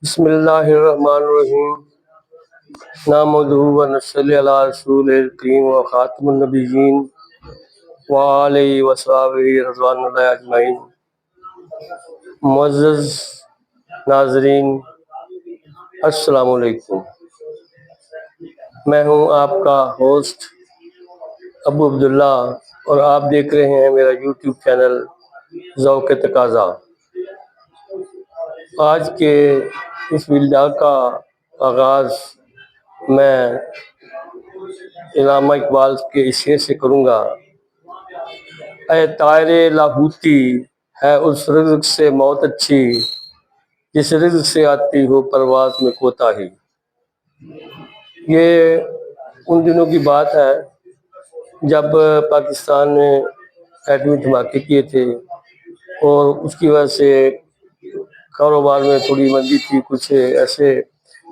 بسم اللہ الرحمن الرحیم نحمدہ و نصلی علی رسول الکریم و خاتم النبیین وآلہ وصحبہ رضوان اللہ اجمعین۔ معزز ناظرین، السلام علیکم۔ میں ہوں آپ کا ہوسٹ ابو عبداللہ اور آپ دیکھ رہے ہیں میرا یوٹیوب چینل ذوق تقاضا۔ آج کے اس ویڈیو کا آغاز میں علامہ اقبال کے اس شعر سے کروں گا: اے طائر لاہوتی، ہے اس رزق سے موت اچھی، جس رزق سے آتی ہو پرواز میں کوتاہی۔ یہ ان دنوں کی بات ہے جب پاکستان نے ایٹمی دھماکے کیے تھے اور اس کی وجہ سے کاروبار میں تھوڑی مندی تھی، کچھ ایسے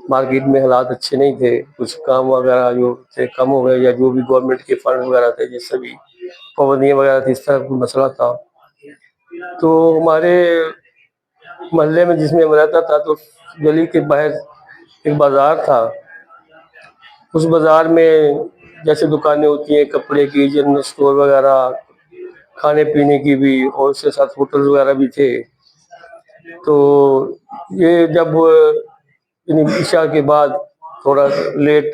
مارکیٹ میں حالات اچھے نہیں تھے، کچھ کام وغیرہ جو تھے کم ہو گئے، یا جو بھی گورنمنٹ کے فنڈ وغیرہ تھے جس سے بھی پابندیاں وغیرہ تھی، اس طرح کوئی مسئلہ تھا۔ تو ہمارے محلے میں جس میں ہم رہتا تھا، تو گلی کے باہر ایک بازار تھا۔ اس بازار میں جیسے دکانیں ہوتی ہیں کپڑے کی، جنرل اسٹور وغیرہ، کھانے پینے کی بھی، اور اس کے ساتھ ہوٹل وغیرہ بھی تھے۔ تو یہ جب عشاء کے بعد تھوڑا لیٹ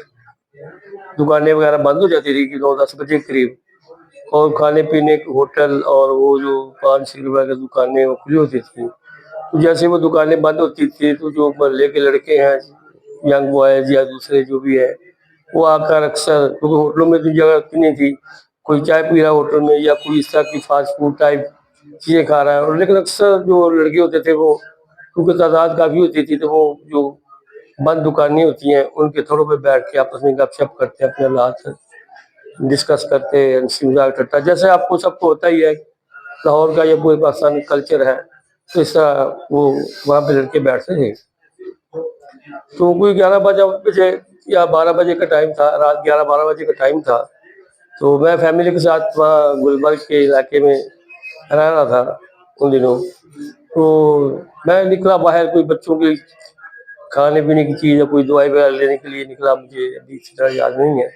دکانیں وغیرہ بند ہو جاتی تھی کہ 9-10 بجے کے قریب، اور کھانے پینے کے ہوٹل اور وہ جو پان سیل وغیرہ کی دکانیں وہ کھلی ہوتی تھیں۔ جیسے وہ دکانیں بند ہوتی تھی تو جو محلے کے لڑکے ہیں، ینگ بوائز یا دوسرے جو بھی ہے، وہ آ کر اکثر، کیونکہ ہوٹلوں میں تو جگہ اتنی نہیں تھی، کوئی چائے پی رہا ہوٹل میں یا کوئی اس طرح کی فاسٹ فوڈ ٹائپ چیزیں کھا رہا ہے، لیکن اکثر جو لڑکے ہوتے تھے وہ، کیونکہ تعداد کافی ہوتی تھی، تو وہ جو بند دکانیں ہوتی ہیں ان کے تھوڑوں پہ بیٹھ کے آپس میں گپ شپ کرتے ہیں، اپنے حالات ڈسکس کرتے ہیں، ہنسی مذاق کرتا ہے، جیسے آپ کو سب کو ہوتا ہی ہے، لاہور کا یا پورے پاکستان کا کلچر ہے، تو اس طرح وہ وہاں پہ لڑکے بیٹھتے تھے۔ تو کوئی 11 بجے یا 12 بجے کا ٹائم تھا، رات 11-12 بجے کا ٹائم تھا، تو میں فیملی کے ساتھ وہاں گلبرگ کے علاقے میں رہ رہا تھا ان دنوں۔ تو میں نکلا باہر، کوئی بچوں کی کھانے پینے کی چیز یا کوئی دوائی وغیرہ لینے کے لیے نکلا، مجھے ابھی اچھی طرح یاد نہیں ہے۔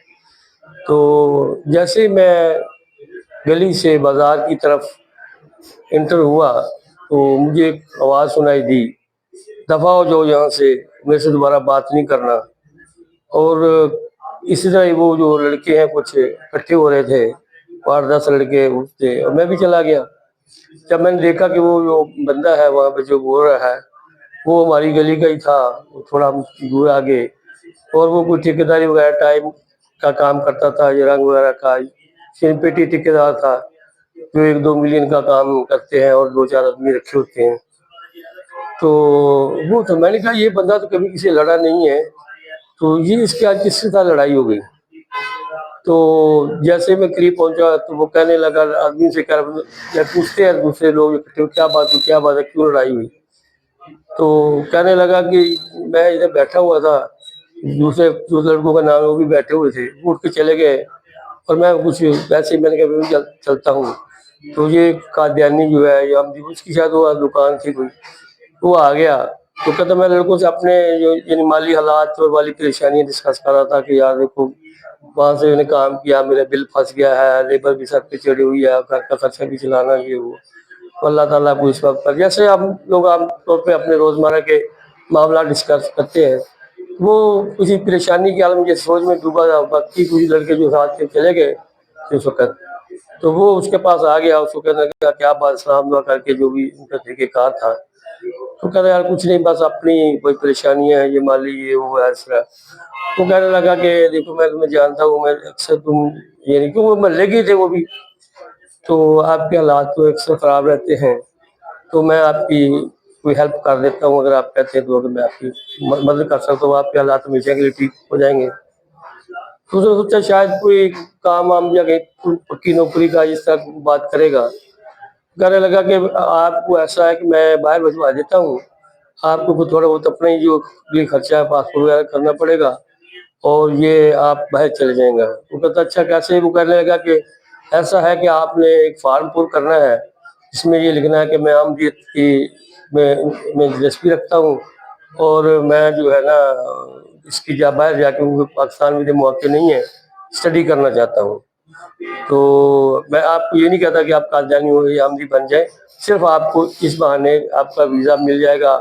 تو جیسے میں گلی سے بازار کی طرف انٹر ہوا تو مجھے ایک آواز سنائی دی: دفع ہو جاؤ یہاں سے، میرے سے دوبارہ بات نہیں کرنا۔ اور اسی طرح وہ جو لڑکے ہیں کچھ اکٹھے ہو رہے تھے، 8-10 لڑکے تھے، اور میں بھی چلا گیا۔ جب میں نے دیکھا کہ وہ جو بندہ ہے وہاں پہ جو بول رہا ہے وہ ہماری گلی کا ہی تھا، تھوڑا دور آگے، اور وہ کوئی ٹھیکیداری وغیرہ ٹائم کا کام کرتا تھا، یہ رنگ وغیرہ کا پیٹی ٹھیکیدار تھا، جو 1-2 ملین کا کام کرتے ہیں اور 2-4 آدمی رکھے ہوتے ہیں۔ تو وہ تو میں نے کہا یہ بندہ تو کبھی کسی لڑا نہیں ہے، تو یہ اس کے آج کس کے ساتھ لڑائی ہو گئی؟ تو جیسے میں قریب پہنچا تو وہ کہنے لگا، آدمی سے پوچھتے ہیں دوسرے لوگ کیا بات ہے، کیوں لڑائی ہوئی؟ تو کہنے لگا کہ میں ادھر بیٹھا ہوا تھا، دوسرے جو لڑکوں کا نام ہے وہ بھی بیٹھے ہوئے تھے، اٹھ کے چلے گئے، اور میں کچھ ویسے ہی میں نے کہا میں چلتا ہوں۔ تو یہ قادیانی جو ہے، یا اس کی شاید وہ دکان تھی کوئی، وہ آ گیا تو کہتا میں لڑکوں سے اپنے جو یعنی مالی حالات اور مالی پریشانیاں ڈسکس کر رہا تھا کہ یار دیکھو وہاں سے میں نے کام کیا، میرا بل پھنس گیا ہے، لیبر بھی سب پہ چڑھی ہوئی ہے، گھر کا خرچہ بھی چلانا، یہ وہ اللہ تعالیٰ کو اس وقت پر، جیسے ہم لوگ عام طور پہ اپنے روزمرہ کے معاملات ڈسکس کرتے ہیں، وہ کسی پریشانی کے عالم کے سوچ میں ڈوبا تھا۔ باقی کچھ لڑکے جو ساتھ کے چلے گئے اس وقت، تو وہ اس کے پاس آ گیا، اس کو کہنے لگا کیا بات، سلام دعا کر کے جو بھی ان کا طریقہ کار تھا، تو کہہ رہا یار کچھ نہیں، بس اپنی کوئی پریشانیاں ہیں، یہ مالی یہ وہ ہے، اس طرح۔ وہ کہنے لگا کہ دیکھو میں تمہیں جانتا ہوں، میں اکثر تم یعنی کہ وہ محلے کے تھے وہ بھی، تو آپ کے حالات تو اکثر خراب رہتے ہیں، تو میں آپ کی کوئی ہیلپ کر دیتا ہوں، اگر آپ کہتے ہیں تو، اگر میں آپ کی مدد کر سکتا ہوں آپ کے حالات ہمیشہ کے لیے ٹھیک ہو جائیں گے۔ تو اس نے سوچا شاید کوئی کام وام یا کہیں پکی نوکری کا اس طرح بات کرے گا۔ کہنے لگا کہ آپ کو ایسا ہے کہ میں باہر بھجوا دیتا ہوں، آپ کو تھوڑا بہت اپنا ہی جو بھی خرچہ ہے پاسپورٹ وغیرہ کرنا پڑے گا، اور یہ آپ باہر چلے جائیں گا۔ وہ کہتا اچھا کیسے؟ وہ کہنے لگا کہ ایسا ہے کہ آپ نے ایک فارم پر کرنا ہے، اس میں یہ لکھنا ہے کہ میں آمدید کی میں دلچسپی رکھتا ہوں، اور میں جو ہے نا اس کی باہر جا کے پاکستان میں مواقع نہیں ہے، اسٹڈی کرنا چاہتا ہوں. تو میں آپ کو یہ نہیں کہتا کہ آپ قادیانی ہو یا احمدی بن جائیں، صرف آپ کو اس بہانے آپ کا ویزا مل جائے گا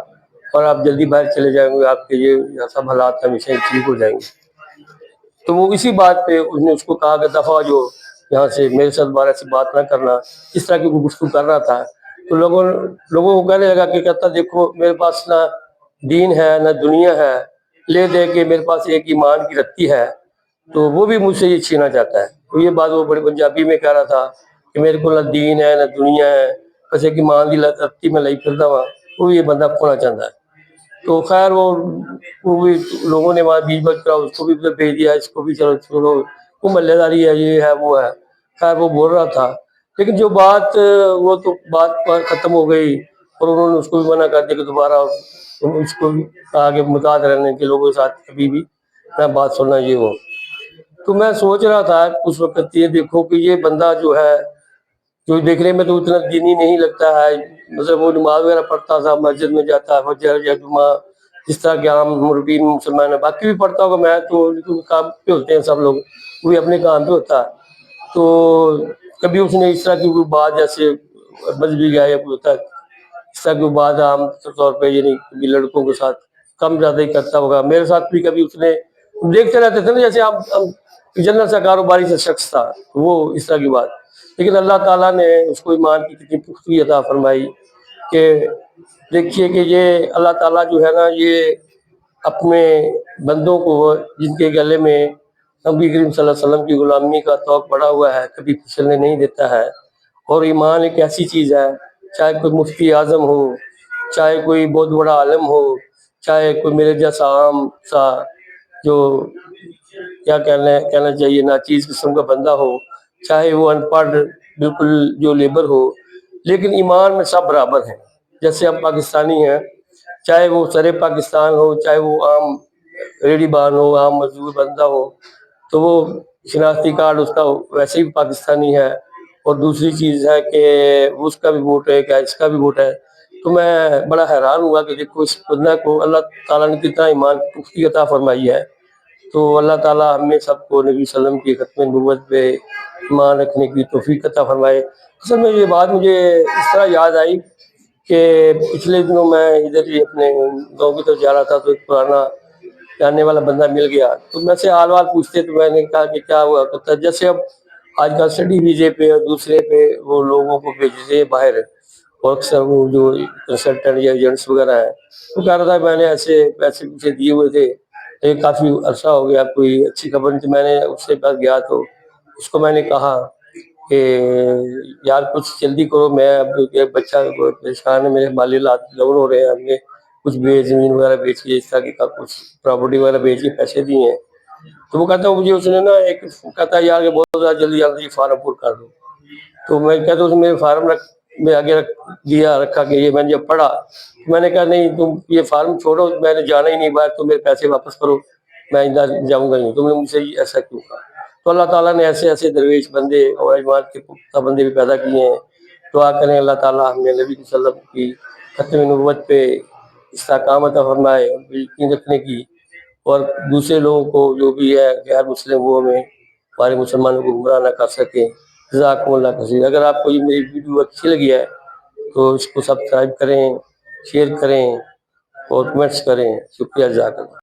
اور آپ جلدی باہر چلے جائیں گے، آپ کے یہ سب حالات ہمیشہ ٹھیک ہو جائیں گے. تو وہ اسی بات پہ اس نے اس کو کہا کہ دفعہ جو یہاں سے میرے ساتھ بارہ سے بات نہ کرنا، اس طرح کی گفتگو کر رہا تھا. تو لوگوں کو کہنے لگا کہ کہتا دیکھو میرے پاس نہ دین ہے نہ دنیا ہے، لے دے کے میرے پاس ایک ایمان کی رتی ہے، تو وہ بھی مجھ سے یہ چھینا چاہتا ہے. تو یہ بات وہ بڑی پنجابی میں کہہ رہا تھا کہ میرے کو نہ دین ہے نہ دنیا ہے، بس ایک ایمان کی رتی میں لئی پھرتا ہوا، وہ یہ بندہ کھونا چاہتا ہے. تو خیر وہ بھی لوگوں نے وہاں بیچ بچ کر اس کو بھی بھیج دیا، اس کو بھی چلو چھوڑو، وہ محلے داری ہے، یہ ہے وہ ہے. خیر وہ بول رہا تھا، لیکن جو بات وہ تو بات ختم ہو گئی اور انہوں نے اس کو بھی منع کر دیا کہ دوبارہ اس کو بھی کہا کہ متعلق رہنے کے لوگوں کے ساتھ کبھی بھی نہ بات سننا یہ ہو. تو میں سوچ رہا تھا اس وقت یہ دیکھو کہ یہ بندہ جو ہے، جو دیکھنے میں تو اتنا دینی نہیں لگتا ہے، مطلب وہ نماز وغیرہ پڑھتا تھا، مسجد میں جاتا ہے، فجر یا جمعہ جس طرح کے عام مربین مسلمان ہیں، باقی بھی پڑھتا ہوگا. میں تو کام پہ ہوتے ہیں سب لوگ، وہ بھی اپنے کام پہ ہوتا ہے. تو کبھی اس نے اس طرح کی کوئی بات جیسے مذہبی گیا یا کوئی ہوتا ہے اس طرح کی بات عام طور پہ یعنی کبھی لڑکوں کے ساتھ کم زیادہ ہی کرتا ہوگا. میرے ساتھ بھی کبھی اس نے دیکھتے رہتے تھے نا، جیسے ہم جنرل سا کاروباری سے شخص تھا وہ اس طرح کی بات. لیکن اللہ تعالیٰ نے اس کو ایمان کی کتنی پختگی عطا فرمائی کہ دیکھیے کہ یہ اللہ تعالیٰ جو ہے نا یہ اپنے بندوں کو جن کے گلے میں نبی کریم صلی اللہ علیہ وسلم کی غلامی کا توق پڑا ہوا ہے کبھی پھسلنے نہیں دیتا ہے. اور ایمان ایک ایسی چیز ہے، چاہے کوئی مفتی اعظم ہو، چاہے کوئی بہت بڑا عالم ہو، چاہے کوئی میرے جیسا عام سا جو کیا کہنا چاہیے ناچیز قسم کا بندہ ہو، چاہے وہ ان پڑھ بالکل جو لیبر ہو، لیکن ایمان میں سب برابر ہیں. جیسے ہم پاکستانی ہیں، چاہے وہ سر پاکستان ہو، چاہے وہ عام ریڑھی بان ہو، عام مزدور بندہ ہو، تو وہ شناختی کارڈ اس کا ویسے ہی پاکستانی ہے. اور دوسری چیز ہے کہ اس کا بھی ووٹ ہے، کیا اس کا بھی ووٹ ہے. تو میں بڑا حیران ہوا کہ دیکھو اس بندہ کو اللہ تعالیٰ نے کتنا ایمان کی پختگی عطا فرمائی ہے. تو اللہ تعالیٰ ہمیں سب کو نبی صلی اللہ علیہ وسلم کی ختم نبوت پہ ایمان رکھنے کی توفیق عطا فرمائے. اصل میں یہ بات مجھے اس طرح یاد آئی کہ پچھلے دنوں میں ادھر ہی اپنے گاؤں کی طرف جا رہا تھا تو ایک پرانا جاننے والا بندہ مل گیا. تو میں سے حال پوچھتے تو میں نے کہا کہ کیا ہوا کرتا ہے. جیسے اب آج کل اسٹڈی ویزے پہ اور دوسرے پہ وہ لوگوں کو بھیجتے ہیں باہر، اور اکثر وہ جو کنسلٹنٹ یا ایجنٹس وغیرہ ہیں، وہ کہہ رہا تھا میں نے ایسے پیسے پوسے دیے ہوئے تھے، یہ کافی عرصہ ہو گیا، کوئی اچھی خبر نہیں تھی. میں نے اس کے پاس گیا تو اس کو میں نے کہا کہ یار کچھ جلدی کرو، میں اب بچہ پریشان ہے، میرے مالی حالات ڈاؤن ہو رہے ہیں، ہم نے کچھ زمین وغیرہ بیچ کے اس طرح کی کچھ پراپرٹی وغیرہ بیچ کے پیسے دیے ہیں. تو وہ کہتا مجھے اس نے نا ایک کہتا یار کہ بہت زیادہ جلدی فارم پر کر دو. تو میں کہتا ہوں میرے فارم میں آگے رکھا کہ یہ میں نے جب پڑھا میں نے کہا نہیں تم یہ فارم چھوڑو، میں نے جانا ہی نہیں باہر، تم میرے پیسے واپس کرو، میں آئندہ جاؤں گا نہیں. تم نے مجھ سے ایسا کیوں کہا؟ تو اللہ تعالیٰ نے ایسے ایسے درویش بندے اور ایمان کے پختہ بندے بھی پیدا کیے ہیں. دعا کریں اللہ تعالیٰ ہمیں نبی صلی اللہ علیہ وسلم کی ختم نبوت پہ استحکام عطا فرمائے، یقین رکھنے کی، اور دوسرے لوگوں کو جو بھی ہے غیر مسلم وہ ہمیں ہمارے مسلمانوں کو گمراہ نہ کر سکیں. جزاکم اللہ خیر. اگر آپ کو یہ میری ویڈیو اچھی لگی ہے تو اس کو سبسکرائب کریں، شیئر کریں اور کمنٹس کریں. شکریہ، جزاک اللہ.